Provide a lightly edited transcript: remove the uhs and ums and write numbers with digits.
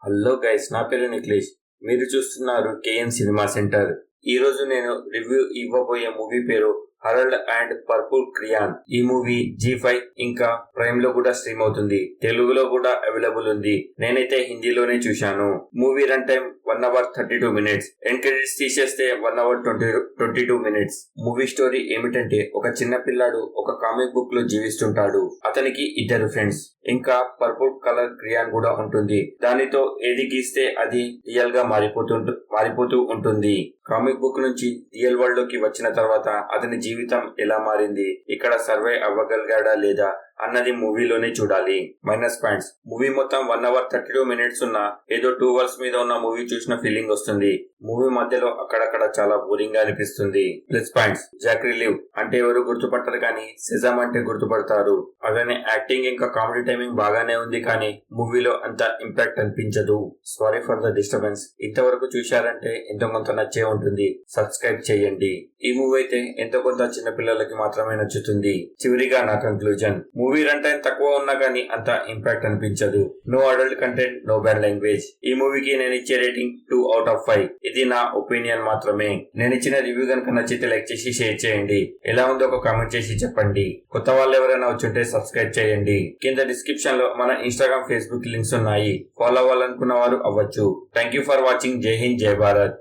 Hello guys, నా పేరు నిఖిలేష్. మీరు చూస్తున్నారు కేఎన్ సినిమా సెంటర్. ఈ రోజు నేను రివ్యూ ఇవ్వబోయే మూవీ పేరు హరల్డ్ అండ్ పర్పుల్ క్రియాన్. ఈ మూవీ G5 ఇంకా ప్రైమ్ లో కూడా స్ట్రీమ్ అవుతుంది. తెలుగులో కూడా అవైలబుల్ ఉంది. నేనైతే హిందీలోనే చూశాను. Movie run time 1 hour 32 minutes. End credits తీసేస్తే 1 hour 22 minutes. మూవీ స్టోరీ ఏమిటంటే, ఒక చిన్న పిల్లాడు ఒక కామిక్ బుక్ లో జీవిస్తుంటాడు. అతనికి 2 ఫ్రెండ్స్ ఇంకా పర్పుల్ కలర్ క్రియాన్ కూడా ఉంటుంది. దానితో ఏది గీస్తే అది రియల్ గా మారిపోతూ ఉంటుంది. కామిక్ బుక్ నుంచి రియల్ వరల్డ్ లోకి వచ్చిన తర్వాత అతని జీవితం ఎలా మారింది, ఇక్కడ సర్వే అవ్వగలిగాడా లేదా అన్నది మూవీలోనే చూడాలి. మైనస్ పాయింట్స్: మూవీ మొత్తం 1 hour 32 minutes ఉన్న ఏదో 2 hours మీద ఉన్న మూవీ చూసిన ఫీలింగ్ వస్తుంది. మూవీ మధ్యలో అక్కడక్కడ చాలా బోరింగ్ గా అనిపిస్తుంది. ప్లస్ పాయింట్స్: జాక్రీ లివ్ అంటే ఎవరు గుర్తుపట్టరు కానీ సెజామ్ అంటే గుర్తుపడతారు. అలానే యాక్టింగ్ ఇంకా కామెడీ టైమింగ్ బాగానే ఉంది కానీ మూవీలో అంత ఇంపాక్ట్ అనిపించదు. Sorry for the disturbance. ఇంతవరకు చూశారంటే ఎంతో కొంత నచ్చే ఉంటుంది. సబ్స్క్రైబ్ చేయండి. ఈ మూవీ అయితే ఎంతో కొంత చిన్న పిల్లలకి మాత్రమే నచ్చుతుంది. చివరిగా నా కంక్లూజన్: మూవీ రన్ టైం తక్కువ ఉన్నా కానీ అంత ఇంపాక్ట్ అనిపించదు. No adult content, no bad language. ఈ మూవీకి నేను ఇచ్చే రేటింగ్ 2 out of 5. ఇది నా ఒపీనియన్ మాత్రమే. నేను ఇచ్చిన రివ్యూ కనుక నచ్చితే లైక్ చేసి షేర్ చేయండి. ఎలా ఉందో ఒక కామెంట్ చేసి చెప్పండి. కొత్త వాళ్ళు ఎవరైనా వచ్చుంటే సబ్స్క్రైబ్ చేయండి. కింద డిస్క్రిప్షన్ లో మన ఇన్స్టాగ్రామ్, ఫేస్బుక్ లింక్స్ ఉన్నాయి. ఫాలో అవ్వాలనుకున్న వారు అవ్వచ్చు. Thank you for watching. జై హింద్, జై భారత్.